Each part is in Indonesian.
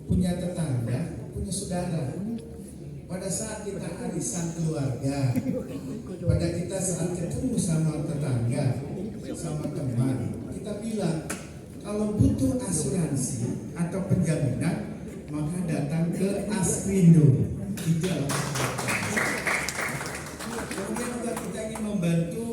Punya tetangga, punya saudara. Pada saat kita arisan keluarga, pada kita saat ketemu sama tetangga, sama teman, kita bilang kalau butuh asuransi atau penjaminan, maka datang ke Askrindo. Kemudian juga kita ingin membantu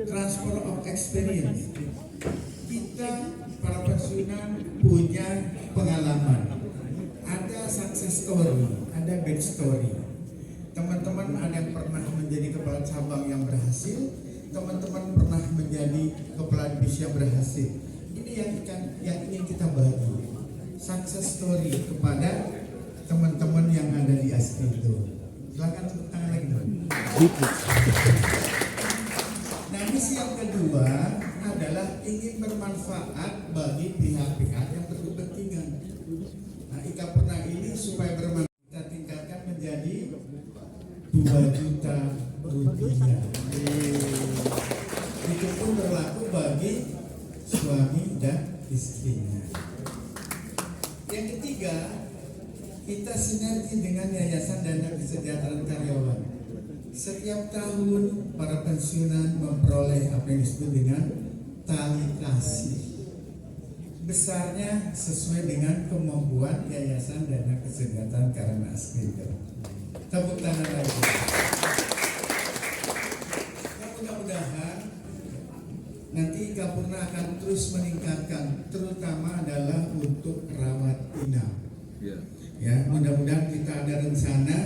transfer of experience. Kita para pensiunan punya pengalaman, ada success story, ada bad story. Teman-teman ada yang pernah menjadi kepala cabang yang berhasil, teman-teman pernah menjadi kepala divisi yang berhasil. Ini yang ingin kita bagi, success story kepada teman-teman yang ada di Askrindo. Silakan tepuk tangan lagi dong. Nah, misi yang kedua adalah ingin bermanfaat bagi pihak-pihak yang berkepentingan. Nah, Ika Purna ini supaya bermanfaat kita tingkatkan menjadi 2 juta rupiah. Itu pun berlaku bagi suami dan istrinya. Yang ketiga, kita sinergi dengan Yayasan Dana Kesejahteraan Karyawan. Setiap tahun para pensiunan memperoleh apa yang disebut dengan tali kasih. Besarnya sesuai dengan kemampuan Yayasan Dana Kesejahteraan Karyawan Askrindo. Tepuk tangan lagi. Mudah-mudahan nanti Ika Purna akan terus meningkatkan, terutama adalah untuk rawat inap. Ya, mudah-mudahan kita ada rencana.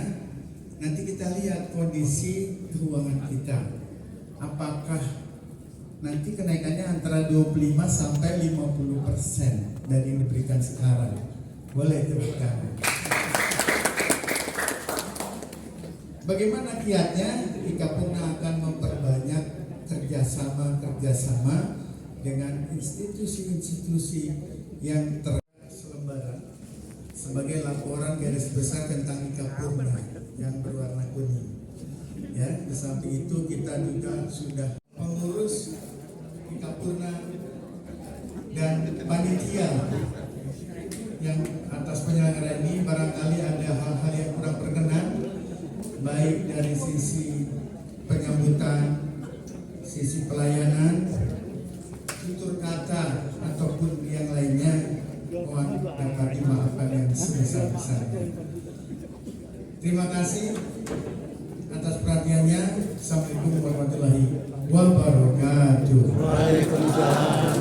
Nanti kita lihat kondisi keuangan kita. Apakah nanti kenaikannya antara 25 sampai 50% dari yang diberikan sekarang. Boleh diberikan. Bagaimana kiatnya? Ika Purna akan memperbanyak kerjasama dengan institusi-institusi yang selembaran sebagai laporan garis besar tentang Ika Purna yang berwarna kuning. Ya, di samping itu kita juga sudah mengurus Ika Purna dan panitia yang atas penyelenggara ini. Barangkali ada hal-hal yang kurang berkenan, baik dari sisi penyambutan, sisi pelayanan, tutur kata ataupun yang lainnya, mohon dapat dimaafkan yang sebesar-besarnya. Terima kasih atas perhatiannya. Assalamualaikum warahmatullahi wabarakatuh. Waalaikumsalam.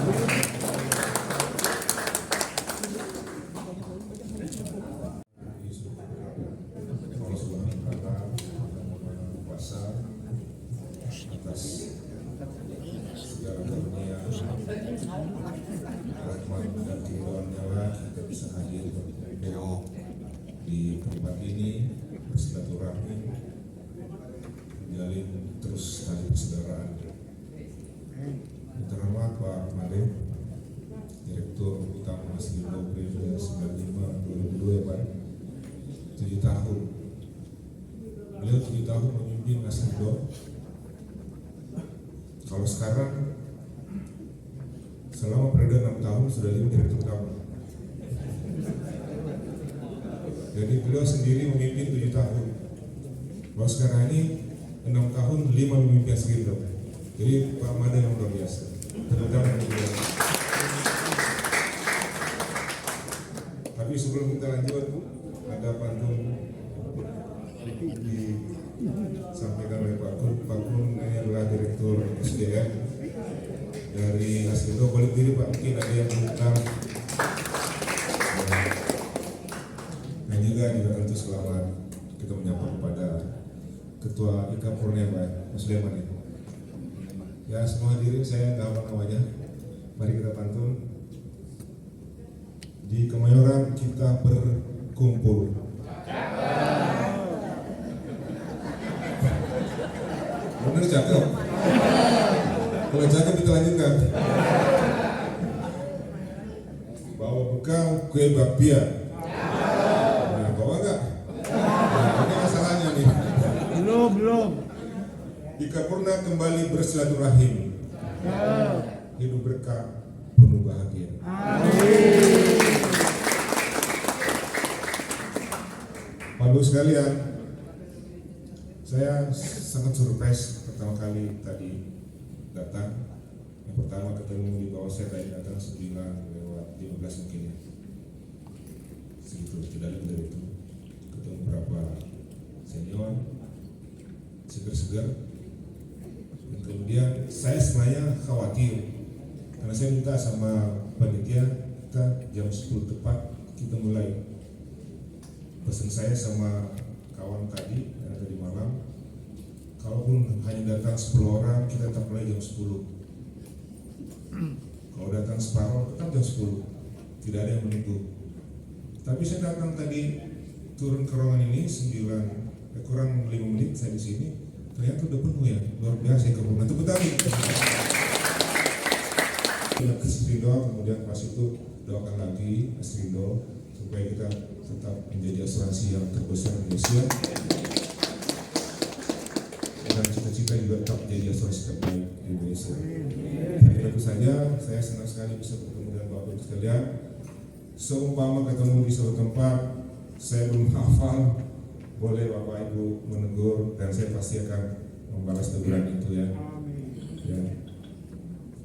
Di tempat ini bersilaturahmi, menjalin terus tali persaudaraan. Yang terhormat Pak Made, Direktur Utama Askrindo periode 95-2002 ya Pak, 7 tahun. Beliau 7 tahun memimpin Askrindo. Kalau sekarang selama periode 6 tahun sudah 5 Direktur Utama. Jadi beliau sendiri memimpin 7 tahun. Kalau sekarang ini 6 tahun 5 memimpin Askrindo. Jadi Pak Made yang luar biasa. Terutama tapi sebelum kita lanjut, ada pantun disampaikan oleh Pak Kun. Pak Kun ini adalah Direktur SDM dari Askrindo. Boleh diri Pak, mungkin ada yang mengucapkan. Dan juga tentu selamat kita menyapa kepada Ketua Ika Purna Pak Suleman. Ya, semua hadirin saya nggak hafal namanya. Mari kita pantun. Di Kemayoran kita berkumpul. Bener cakep. Kalau cakep kita lanjutkan. Bawa bekal kue bakpia. Belum. Ika Purna kembali bersilaturahim. hidup berkah, penuh bahagia. Bapak sekalian, saya sangat surprise pertama kali tadi datang. Yang pertama ketemu di bawah saya tadi datang 9:15 mungkin ya. Segitu, tidak lebih dari itu. Ketemu beberapa senior, segar-segar. Dan kemudian saya sebenarnya khawatir karena saya minta sama panitia kita jam 10 tepat kita mulai. Pesan saya sama kawan tadi tadi malam, kalaupun hanya datang 10 orang kita tetap mulai jam 10. Kalau datang separuh tetap jam 10, tidak ada yang menunggu. Tapi saya datang tadi turun ke ruangan ini kurang 5 menit saya di sini, ternyata udah penuh ya, luar biasa ya kemudian itu betah. Kasih ridho, kemudian pas itu doakan lagi kasih ridho supaya kita tetap menjadi asuransi yang terbesar di Indonesia dan cita-cita juga tetap menjadi asuransi terbaik di Indonesia. Tentu saja saya senang sekali bisa bertemu dengan Bapak Ibu sekalian. Seumpama ketemu di suatu tempat saya belum hafal, boleh Bapak Ibu menegur dan saya pasti akan membalas teguran itu ya.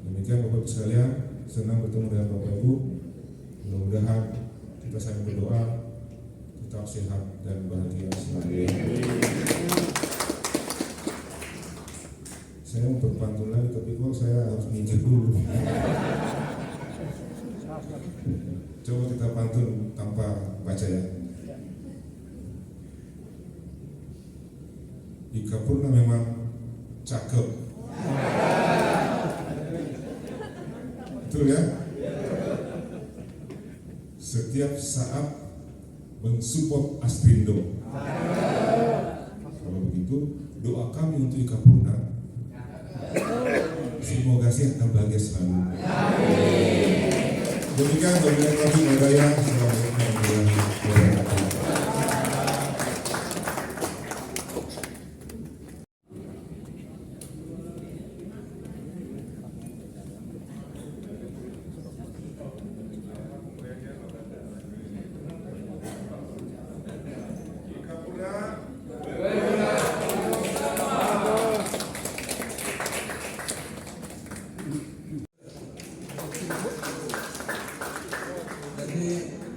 Demikian Bapak Ibu sekalian, senang bertemu dengan Bapak Ibu. Mudah-mudahan kita saling berdoa tetap sehat dan bahagia selalu. Saya mau berpantun lagi tapi kok saya harus mikir dulu. Coba kita pantun tanpa baca ya. Ika Purna memang cakep. Betul ya? Setiap saat mensupport Astrindo. Kalau begitu, doa kami untuk Ika Purna. Semoga sehat dan bahagia selalu. Demikian wabillahi taufiq wal hidayah. Assalamualaikum warahmatullahi wabarakatuh.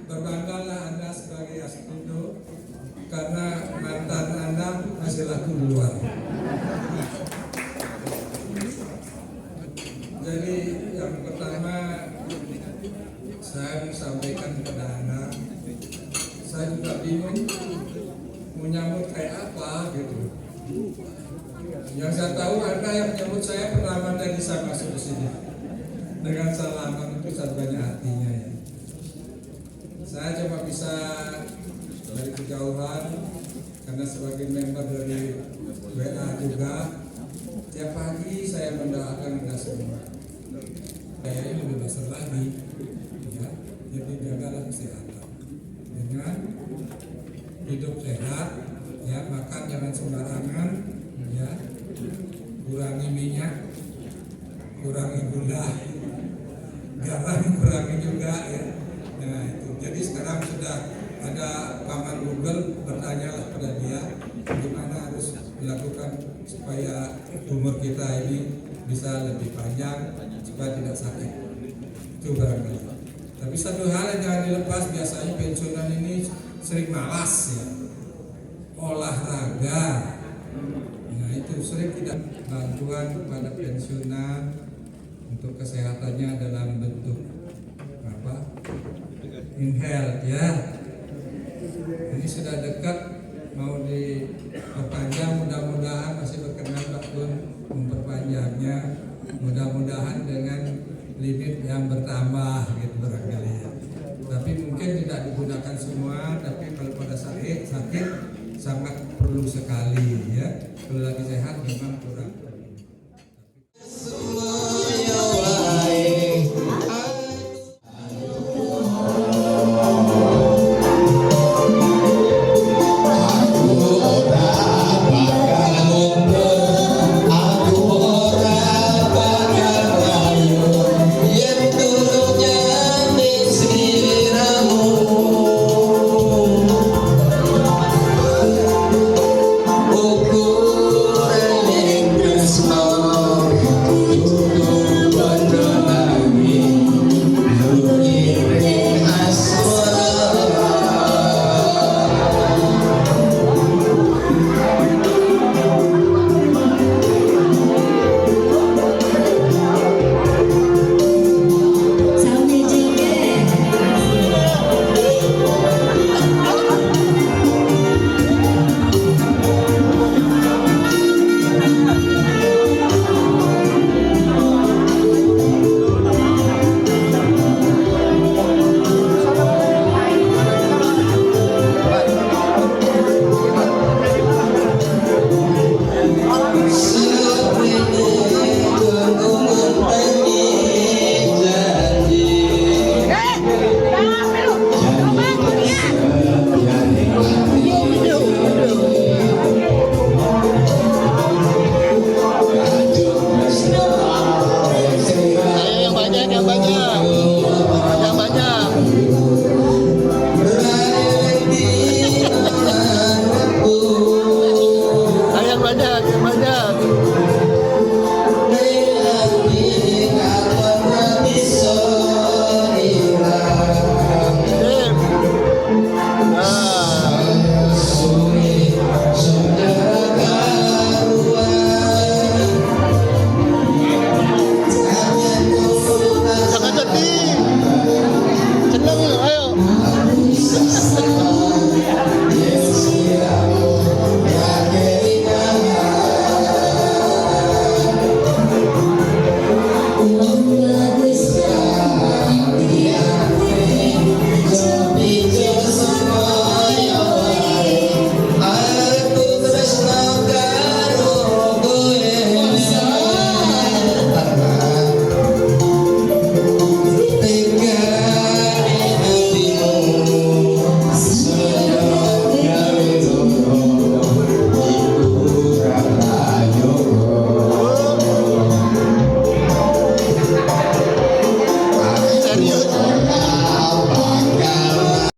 Berbanggalah Anda sebagai Astrindo karena mantan Anda masih laku di luar. Jadi yang pertama saya sampaikan kepada Anda, saya juga bingung menyambut kayak apa gitu. Yang saya tahu Anda yang menyambut saya pertama tadi saya masuk ke sini dengan salaman itu sangat banyak artinya ya. Saya cuma bisa dari kejauhan karena sebagai member dari WA juga tiap pagi saya mendoakan Anda semua. Saya ini lebih besar lagi ya, jadi jagalah kesehatan dengan hidup sehat ya, makan jangan sembarangan ya, kurangi minyak, kurangi gula, garam kurangi juga ya. Nah itu, jadi sekarang sudah ada paman Google, bertanyalah pada dia gimana harus dilakukan supaya umur kita ini bisa lebih panjang supaya tidak sakit. Itu barangkali. Tapi satu hal yang jangan dilepas, biasanya pensiunan ini sering malas ya, olahraga. Nah itu sering tidak bantuan kepada pensiunan untuk kesehatannya dalam bentuk apa? Inhale ya. Ini sudah dekat mau diperpanjang, mudah-mudahan masih berkenan Pak Kun memperpanjangnya, mudah-mudahan dengan limit yang bertambah gitu barangkali ya. Tapi mungkin tidak digunakan semua, tapi kalau pada sakit sangat perlu sekali ya. Kalau lagi sehat memang kurang.